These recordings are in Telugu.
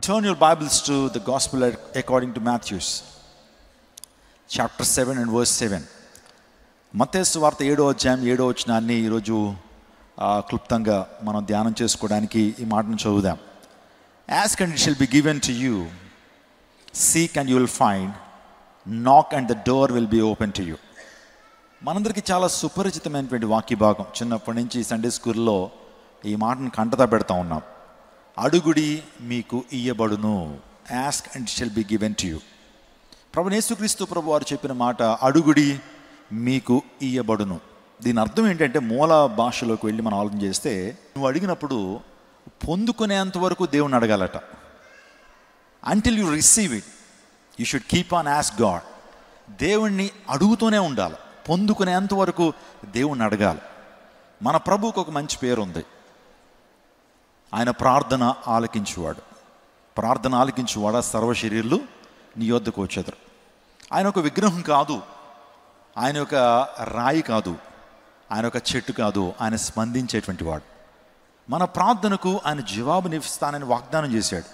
Turn your Bibles to the Gospel according to Matthew, chapter 7 and verse 7. మత్తయి సువార్త 7వ అధ్యాయం 7వ వచనాన్ని ఈరోజు క్లుప్తంగా మనం ధ్యానం చేసుకోవడానికి ఈ మాటను చదువుదాం. Ask and it shall be given to you. Seek and you will find. Knock and the door will be open to you. మనందరికీ చాలా సుపరిచితమైనటువంటి వాక్య భాగం. చిన్నప్పటి నుంచి సండే స్కూల్లో ఈ మాటను కంటతా పెడతా ఉన్నాం. అడుగుడి మీకు ఇయ్యబడును. Ask and it shall be given to you. ప్రభువైన యేసుక్రీస్తు ప్రభు వారు చెప్పిన మాట అడుగుడి మీకు ఇయ్యబడును. దీని అర్థం ఏంటంటే మూల భాషలోకి వెళ్ళి మనం ఆలోచన చేస్తే నువ్వు అడిగినప్పుడు పొందుకునేంత వరకు దేవుని అడగాలట. Until you receive it, you should keep on ask God. దేవుణ్ణి అడుగుతూనే ఉండాలి. పొందుకునేంత వరకు దేవుణ్ణి అడగాలి. మన ప్రభువుకు ఒక మంచి పేరు ఉంది. ఆయన ప్రార్థన ఆలకించువాడు. ప్రార్థన ఆలకించువాడు సర్వశరీరులు నీ యొద్దకు వచ్చేదరు. ఆయన ఒక విగ్రహం కాదు, ఆయన ఒక రాయి కాదు, ఆయన ఒక చెట్టు కాదు, ఆయన స్పందించేటువంటి వాడు. మన ప్రార్థనకు ఆయన జవాబునిస్తానని వాగ్దానం చేశాడు.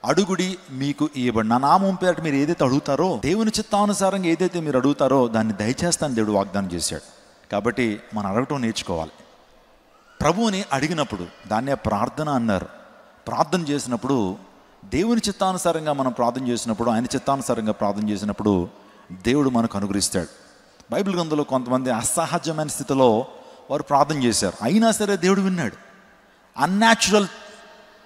అడుగుడి మీకు ఇయ్యబడి. నా నామం పేరట మీరు ఏదైతే అడుగుతారో, దేవుని చిత్తానుసారంగా ఏదైతే మీరు అడుగుతారో దాన్ని దయచేస్తాను దేవుడు వాగ్దానం చేశాడు. కాబట్టి మనం అడగటం నేర్చుకోవాలి. ప్రభువుని అడిగినప్పుడు దాన్నే ప్రార్థన అన్నారు. ప్రార్థన చేసినప్పుడు దేవుని చిత్తానుసారంగా మనం ప్రార్థన చేసినప్పుడు, ఆయన చిత్తానుసారంగా ప్రార్థన చేసినప్పుడు దేవుడు మనకు అనుగ్రహిస్తాడు. బైబిల్ గ్రంథంలో కొంతమంది అసహజమైన స్థితిలో వారు ప్రార్థన చేశారు, అయినా సరే దేవుడు విన్నాడు. అన్యాచురల్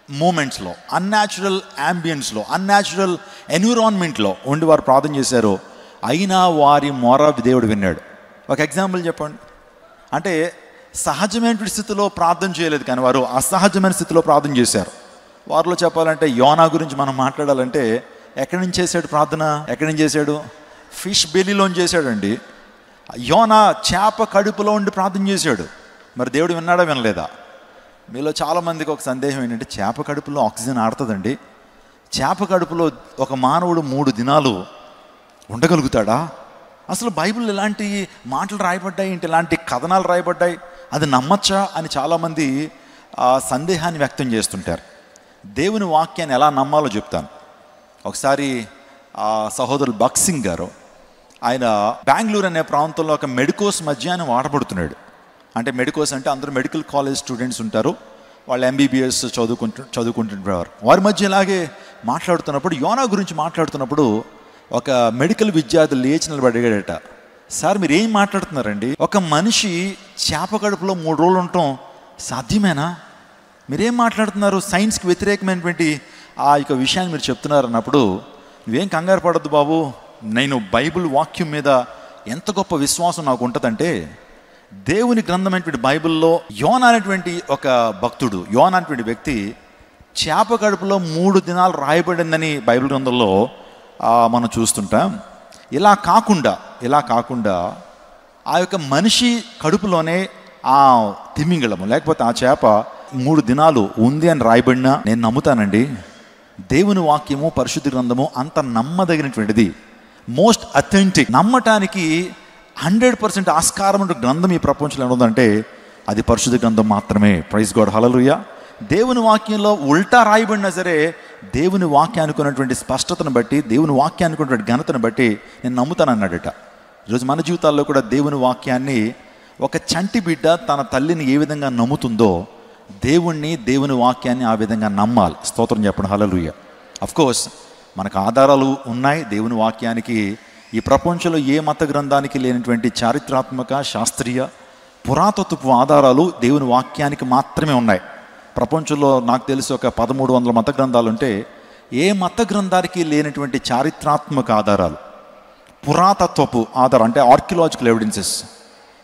మూమెంట్స్లో, అన్యాచురల్ యాంబియన్స్లో, అన్యాచురల్ ఎన్విరాన్మెంట్లో ఉండి వారు ప్రార్థన చేశారు, అయినా వారి మొర దేవుడు విన్నాడు. ఒక ఎగ్జాంపుల్ చెప్పండి. అంటే సహజమైన స్థితిలో ప్రార్థన చేయలేదు, కానీ వారు అసహజమైన స్థితిలో ప్రార్థన చేశారు. వారిలో చెప్పాలంటే యోనా గురించి మనం మాట్లాడాలంటే ఎక్కడి నుంచి చేశాడు ప్రార్థన? ఎక్కడి నుంచి చేశాడు? ఫిష్ బెల్లీలోంచి చేశాడండి. యోనా చేప కడుపులో ఉండి ప్రార్థన చేశాడు. మరి దేవుడు విన్నాడా వినలేదా? మీలో చాలామందికి ఒక సందేహం ఏంటంటే చేప కడుపులో ఆక్సిజన్ ఆడుతుందండి. చేప కడుపులో ఒక మానవుడు 3 దినాలు ఉండగలుగుతాడా? అసలు బైబిల్ ఇలాంటి మాటలు రాయబడ్డాయి ఏంటి, ఇలాంటి కథనాలు రాయబడ్డాయి, అది నమ్మచ్చా అని చాలామంది సందేహాన్ని వ్యక్తం చేస్తుంటారు. దేవుని వాక్యాన్ని ఎలా నమ్మాలో చెప్తాను. ఒకసారి సహోదరులు బక్సింగ్ గారు, ఆయన బెంగళూరు అనే ప్రాంతంలో ఒక మెడికోస్ మధ్య ఆయన వాడబడుతున్నాడు. అంటే మెడికోస్ అంటే అందరూ మెడికల్ కాలేజ్ స్టూడెంట్స్ ఉంటారు, వాళ్ళు ఎంబీబీఎస్ చదువుకుంటుంటారు. వారి మధ్య ఇలాగే మాట్లాడుతున్నప్పుడు, యోనా గురించి మాట్లాడుతున్నప్పుడు ఒక మెడికల్ విద్యార్థి లేచి నిలబడి అడిగాడట, సార్ మీరు ఏం మాట్లాడుతున్నారండి? ఒక మనిషి చేప కడుపులో 3 రోజులు ఉండటం సాధ్యమేనా? మీరేం మాట్లాడుతున్నారు? సైన్స్కి వ్యతిరేకమైనటువంటి ఆ యొక్క విషయాన్ని మీరు చెప్తున్నారు అన్నప్పుడు, నువ్వేం కంగారు పడద్దు బాబు, నేను బైబిల్ వాక్యం మీద ఎంత గొప్ప విశ్వాసం నాకు ఉంటుందంటే, దేవుని గ్రంథమైనటువంటి బైబిల్లో యోనా అనేటువంటి ఒక భక్తుడు, యోనా అనేటువంటి వ్యక్తి చేప కడుపులో 3 దినాలు రాయబడిందని బైబిల్ గ్రంథంలో మనం చూస్తుంటాం. ఇలా కాకుండా ఆ యొక్క మనిషి కడుపులోనే ఆ తిమింగళము లేకపోతే ఆ చేప 3 దినాలు ఉంది అని రాయబడినా నేను నమ్ముతానండి. దేవుని వాక్యము, పరిశుద్ధ గ్రంథము అంత నమ్మదగినటువంటిది, మోస్ట్ అథెంటిక్. నమ్మటానికి 100% ఆస్కారం గ్రంథం ఈ ప్రపంచంలో ఉందంటే అది పరిశుద్ధ గ్రంథం మాత్రమే. ప్రైజ్ గాడ్, హల్లెలూయా. దేవుని వాక్యంలో ఉల్టా రాయబడినా సరే దేవుని వాక్యానికి ఉన్నటువంటి స్పష్టతను బట్టి, దేవుని వాక్యానికి ఉన్నటువంటి ఘనతను బట్టి నేను నమ్ముతానన్నాడట. ఈరోజు మన జీవితాల్లో కూడా దేవుని వాక్యాన్ని ఒక చంటి బిడ్డ తన తల్లిని ఏ విధంగా నమ్ముతుందో దేవుని వాక్యాన్ని ఆ విధంగా నమ్మాలి. స్తోత్రం చెప్పండి, హల్లెలూయా. అఫ్కోర్స్ మనకు ఆధారాలు ఉన్నాయి దేవుని వాక్యానికి. ఈ ప్రపంచంలో ఏ మత గ్రంథానికి లేనటువంటి చారిత్రాత్మక, శాస్త్రీయ, పురాతత్వపు ఆధారాలు దేవుని వాక్యానికి మాత్రమే ఉన్నాయి. ప్రపంచంలో నాకు తెలిసి ఒక 1300 మత గ్రంథాలు ఉంటే ఏ మత గ్రంథానికి లేనటువంటి చారిత్రాత్మక ఆధారాలు, పురాతత్వపు ఆధారం అంటే ఆర్కియలాజికల్ ఎవిడెన్సెస్,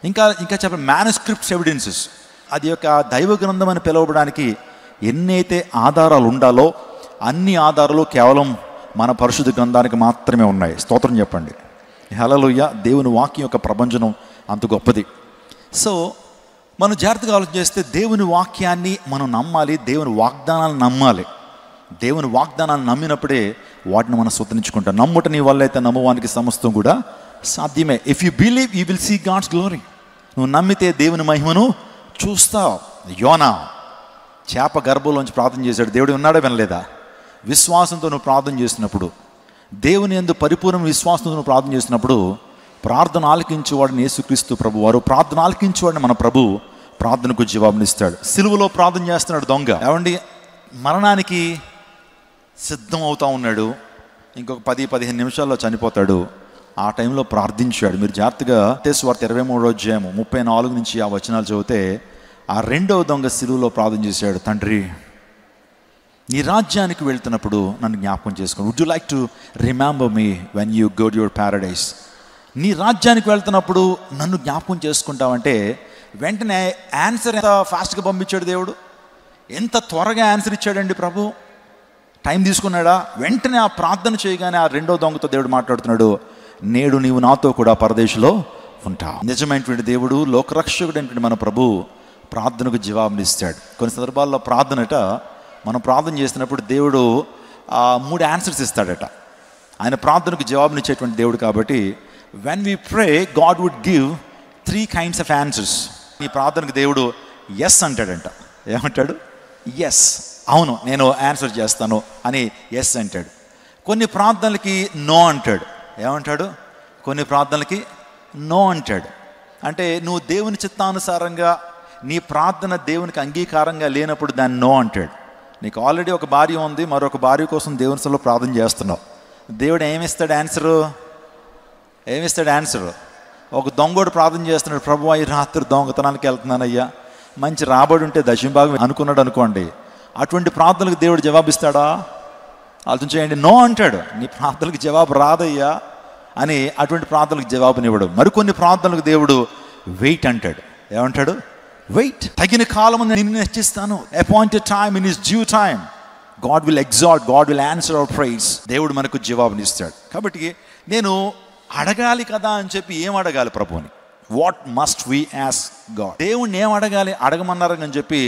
ఇంకా చెప్పే మ్యానుస్క్రిప్ట్స్ ఎవిడెన్సెస్, అది యొక్క దైవ గ్రంథం అని పిలువబడానికి ఎన్నైతే ఆధారాలు ఉండాలో అన్ని ఆధారాలు కేవలం మన పరిశుద్ధ గ్రంథానికి మాత్రమే ఉన్నాయి. స్తోత్రం చెప్పండి, హల్లెలూయా. దేవుని వాక్యం యొక్క ప్రభంజనం అంత గొప్పది. సో మనం జాగ్రత్తగా ఆలోచన చేస్తే దేవుని వాక్యాన్ని మనం నమ్మాలి, దేవుని వాగ్దానాలను నమ్మాలి. దేవుని వాగ్దానాలను నమ్మినప్పుడే వాటిని మనం స్వతంత్రించుకుంటాం. నమ్ముట నీ వల్ల అయితే నమ్మవానికి సమస్తం కూడా సాధ్యమే. If you believe you will see God's glory. నువ్వు నమ్మితే దేవుని మహిమను చూస్తావు. యోనా చేప గర్భంలోంచి ప్రార్థన చేశాడు, దేవుడు విన్నాడా వినలేదా? విశ్వాసంతో నువ్వు ప్రార్థన చేసినప్పుడు, దేవుని యందు పరిపూర్ణ విశ్వాసంతో నువ్వు ప్రార్థన చేసినప్పుడు, ప్రార్థన ఆలకించేవాడిని యేసుక్రీస్తు ప్రభు వారు, ప్రార్థన ఆలకించేవాడిని మన ప్రభు ప్రార్థనకు జవాబునిస్తాడు. సిలువలో ప్రార్థన చేస్తున్నాడు దొంగ, ఏమండి మరణానికి సిద్ధం అవుతా ఉన్నాడు, ఇంకొక 10-15 నిమిషాల్లో చనిపోతాడు. ఆ టైంలో ప్రార్థించాడు. మీరు జాగ్రత్తగా మత్తయి సువార్త 23వ అధ్యాయము 34 నుంచి ఆ వచనాలు చదివితే, ఆ రెండవ దొంగ సిలువలో ప్రార్థన చేశాడు, తండ్రి నీ రాజ్యానికి వెళ్తున్నప్పుడు నన్ను జ్ఞాపకం చేసుకోండి. Would you like to remember me when you go to your paradise? నీ రాజ్యానికి వెళ్తున్నప్పుడు నన్ను జ్ఞాపకం చేసుకుంటావంటే వెంటనే ఆన్సర్ ఎంత ఫాస్ట్గా పంపించాడు దేవుడు, ఎంత త్వరగా ఆన్సర్ ఇచ్చాడండి ప్రభు. టైం తీసుకున్నాడా? వెంటనే ఆ ప్రార్థన చేయగానే ఆ రెండో దొంగతో దేవుడు మాట్లాడుతున్నాడు, నేడు నీవు నాతో కూడా పరదేశంలో ఉంటావు. నిజమైనటువంటి దేవుడు, లోకరక్షకుడు అయినటువంటి మన ప్రభు ప్రార్థనకు జవాబునిస్తాడు. కొన్ని సందర్భాల్లో ప్రార్థనట మనం ప్రార్థన చేస్తున్నప్పుడు దేవుడు 3 ఆన్సర్స్ ఇస్తాడట. ఆయన ప్రార్థనకు జవాబునిచ్చేటువంటి దేవుడు కాబట్టి when we pray God would give 3 kinds of answers. నీ ప్రార్థనకు దేవుడు ఎస్ అంటాడంట. ఏమంటాడు? ఎస్, అవును నేను ఆన్సర్ చేస్తాను అని ఎస్ అంటాడు. కొన్ని ప్రార్థనలకి నో అంటాడు. ఏమంటాడు? కొన్ని ప్రార్థనలకి నో అంటాడు. అంటే నువ్వు దేవుని చిత్తానుసారంగా నీ ప్రార్థన దేవునికి అంగీకారంగా లేనప్పుడు దాన్ని నో అంటాడు. నీకు ఆల్రెడీ ఒక భార్య ఉంది, మరొక భార్య కోసం దేవుని సభలో ప్రార్థన చేస్తున్నావు. దేవుడు ఏమిస్తాడు ఆన్సరు? ఒక దొంగోడు ప్రార్థన చేస్తున్నాడు, ప్రభువా ఈ రాత్రి దొంగతనానికి వెళ్తున్నానయ్యా, మంచి రాబడి ఉంటే దశమభాగం అనుకున్నాడు అనుకోండి. అటువంటి ప్రార్థనలకు దేవుడు జవాబిస్తాడా? ఆలోచన చేయండి. నో అంటాడు, నీ ప్రార్థనలకు జవాబు రాదయ్యా అని అటువంటి ప్రార్థనలకు జవాబునివ్వడు. మరికొన్ని ప్రార్థనలకు దేవుడు వెయిట్ అంటాడు. ఏమంటాడు? వెయిట్, తగిన కాలం నిన్ను హెచ్చిస్తాను. Appointed time, in his due time God will exalt, God will answer our praise. దేవుడు మనకు జవాబునిస్తాడు. కాబట్టి నేను అడగాలి కదా అని చెప్పి ఏం అడగాలి ప్రభుని? What must we ask God? దేవుణ్ణి ఏం అడగాలి? అడగమన్నారు అని చెప్పి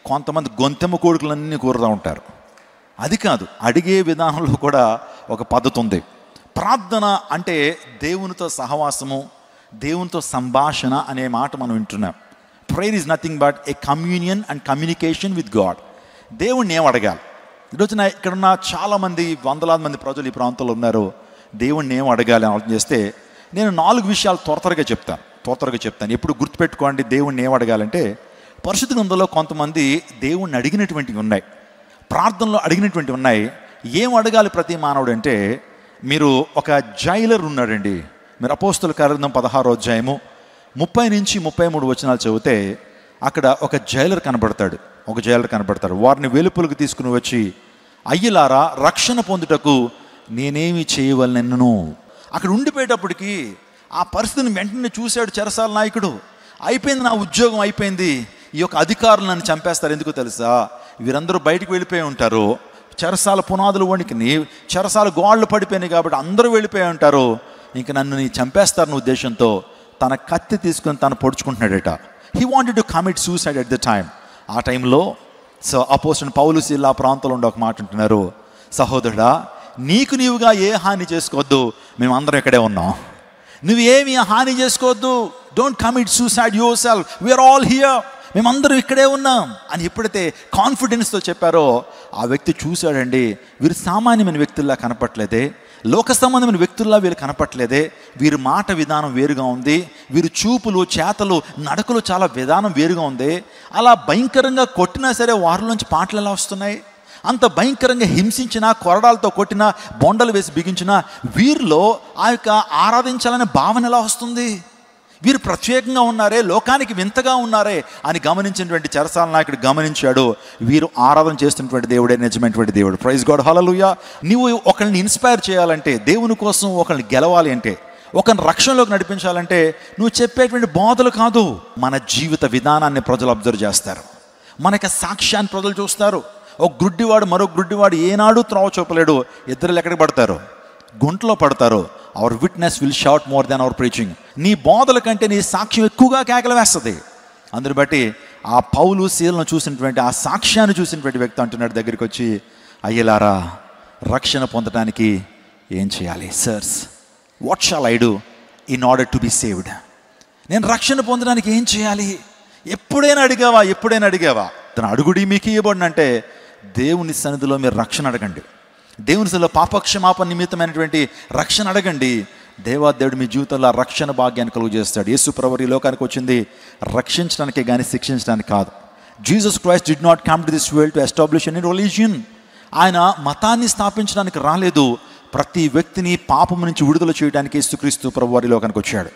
కొంతమంది గొంతెమ్మ కోరికలన్నీ కోరుతూ ఉంటారు. అది కాదు, అడిగే విధానంలో కూడా ఒక పద్ధతి ఉంది. ప్రార్థన అంటే దేవునితో సహవాసము, దేవునితో సంభాషణ అనే మాట మనం వింటున్నాం. Prayer is nothing but A communion and communication with God. దేవుణ్ణి ఏం అడగాలి? ఈరోజున ఇక్కడున్న చాలామంది, వందలాది మంది ప్రజలు ఈ ప్రాంతంలో ఉన్నారు. దేవుణ్ణి ఏం అడగాలి అని ఆలోచన చేస్తే నేను 4 విషయాలు త్వరగా చెప్తాను. ఎప్పుడు గుర్తుపెట్టుకోండి, దేవుణ్ణి ఏం అడగాలంటే పరిశుద్ధ గ్రంథంలో కొంతమంది దేవుణ్ణి అడిగినటువంటివి ఉన్నాయి, ప్రార్థనలో అడిగినటువంటివి ఉన్నాయి. ఏం అడగాలి ప్రతి మానవుడు అంటే, మీరు ఒక జైలర్ ఉన్నాడండి. మీరు అపోస్తల కార్యగ్రంథం 16వ అధ్యాయము 30 నుంచి 33 వచనాలు చదివితే అక్కడ ఒక జైలర్ కనబడతాడు. వారిని వెలుపలకు తీసుకుని వచ్చి, అయ్యలారా రక్షణ పొందుటకు నేనేమి చేయవలనెను. అక్కడ ఉండిపోయేటప్పటికి ఆ పరిస్థితిని వెంటనే చూశాడు చెరసాల నాయకుడు. అయిపోయింది, నా ఉద్యోగం అయిపోయింది, ఈ యొక్క అధికారులు నన్ను చంపేస్తారు. ఎందుకో తెలుసా? వీరందరూ బయటికి వెళ్ళిపోయి ఉంటారు, చెరసాల పునాదులు వణికిని, చెరసాల గోడలు పడిపోయినాయి కాబట్టి అందరూ వెళ్ళిపోయి ఉంటారు, ఇంక నన్ను నీ చంపేస్తారన్న ఉద్దేశంతో తన కత్తి తీసుకొని తను పొడుచుకుంటున్నాడట. He wanted to commit suicide at the time. ఆ టైంలో అపోస్తలుడైన పౌలు శీల ఆ ప్రాంతంలో ఉండి ఒక మాట అంటున్నారు, సహోదరుడా నీకు నీవుగా ఏ హాని చేసుకోవద్దు, మేమందరం ఇక్కడే ఉన్నాం, నువ్వేమి హాని చేసుకోవద్దు, don't commit suicide yourself, we are all here, మేమందరం ఇక్కడే ఉన్నాం అని ఎప్పుడైతే కాన్ఫిడెన్స్తో చెప్పారో ఆ వ్యక్తి చూశాడండి, వీరు సామాన్యమైన వ్యక్తుల్లా కనపట్లేదే, లోక సంబంధమైన వ్యక్తుల్లా వీరు కనపట్లేదే, వీరి మాట విధానం వేరుగా ఉంది, వీరి చూపులు చేతలు నడకలు చాలా విధానం వేరుగా ఉంది, అలా భయంకరంగా కొట్టినా సరే వారిలోంచి పాటలు ఎలా వస్తున్నాయి, అంత భయంకరంగా హింసించినా, కొరడాలతో కొట్టినా, బొండలు వేసి బిగించినా వీరిలో ఆ యొక్క ఆరాధించాలనే భావన ఎలా వస్తుంది? వీరు ప్రత్యేకంగా ఉన్నారే, లోకానికి వింతగా ఉన్నారే అని గమనించినటువంటి చెరసాల నాయకుడు గమనించాడు, వీరు ఆరాధన చేస్తున్నటువంటి దేవుడే నిజమైనటువంటి దేవుడు. ప్రైజ్ గాడ్, హల్లెలూయా. నువ్వు ఒకరిని ఇన్స్పైర్ చేయాలంటే, దేవుని కోసం ఒకరిని గెలవాలి అంటే, ఒకరిని రక్షణలోకి నడిపించాలంటే నువ్వు చెప్పేటువంటి బోధలు కాదు, మన జీవిత విధానాన్ని ప్రజలు అబ్జర్వ్ చేస్తారు, మనకి సాక్ష్యాన్ని ప్రజలు చూస్తారు. ఒక గుడ్డివాడు మరో గుడ్డివాడు ఏనాడు త్రోవ చూపలేడు, ఇద్దరు ఎక్కడికి పడతారు? గుంటలో పడతారు. Our witness will shout more than our preaching. నీ బోధల కంటే నీ సాక్ష్యం ఎక్కువగా కేకలు వేస్తుంది. అందుని బట్టి ఆ పౌలు శీలను చూసినటువంటి, ఆ సాక్ష్యాన్ని చూసినటువంటి వ్యక్తి అంటున్నాడు దగ్గరికి వచ్చి, అయ్యలారా రక్షణ పొందడానికి ఏం చేయాలి? Sirs, what shall I do in order to be saved? నేను రక్షణ పొందడానికి ఏం చేయాలి? ఎప్పుడైనా అడిగావా? తను అడుగుడి మీకు ఇవ్వబడినంటే దేవుని సన్నిధిలో మీరు రక్షణ అడగండి. దేవుని సన్నిధిలో పాపక్షమాపణ నిమిత్తమైనటువంటి రక్షణ అడగండి. దేవాదేవుడు మీ జీవితంలో రక్షణ భాగ్యాన్ని కలుగు చేస్తాడు. యేసు ప్రభువు ఈ లోకానికి వచ్చింది రక్షించడానికే కానీ శిక్షించడానికి కాదు. Jesus Christ did not come to this world to establish any religion. ఆయన మతాన్ని స్థాపించడానికి రాలేదు. ప్రతి వ్యక్తిని పాపము నుంచి విడుదల చేయడానికి యేసుక్రీస్తు ప్రభువు ఈ లోకానికి వచ్చాడు.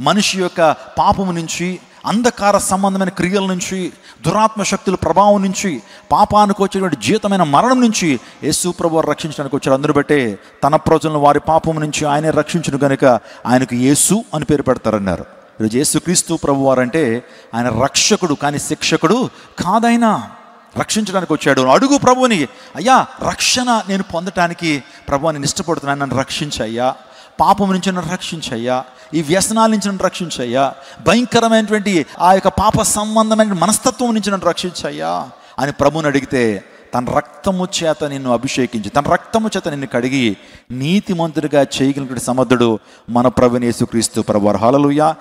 మనిషి యొక్క పాపము నుంచి, అంధకార సంబంధమైన క్రియల నుంచి, దురాత్మ శక్తుల ప్రభావం నుంచి, పాపానికి వచ్చేటువంటి జీతమైన మరణం నుంచి యేసు ప్రభువు రక్షించడానికి వచ్చాడు. అందును బట్టే తన ప్రజలను వారి పాపము నుంచి ఆయనే రక్షించును గనుక ఆయనకు యేసు అని పేరు పెడతారన్నారు. ఈరోజు యేసుక్రీస్తు ప్రభువు వారంటే ఆయన రక్షకుడు కానీ శిక్షకుడు కాదైనా రక్షించడానికి వచ్చాడు. అడుగు ప్రభువుని, అయ్యా రక్షణ నేను పొందటానికి ప్రభువు నేను ఇష్టపడుతున్నాను, నన్ను రక్షించయ్యా, పాపం నుంచి నన్ను రక్షించయ్యా, ఈ వ్యసనాల నుంచి నన్ను రక్షించయ్యా, భయంకరమైనటువంటి ఆ యొక్క పాప సంబంధమైన మనస్తత్వం నుంచి నన్ను రక్షించయ్యా అని ప్రభువుని అడిగితే తన రక్తము చేత నిన్ను అభిషేకించి, తన రక్తము చేత నిన్ను కడిగి నీతిమంతుడిగా చేయగలిగిన సమర్థుడు మన ప్రభువైన యేసుక్రీస్తు ప్రభువు. హల్లెలూయా.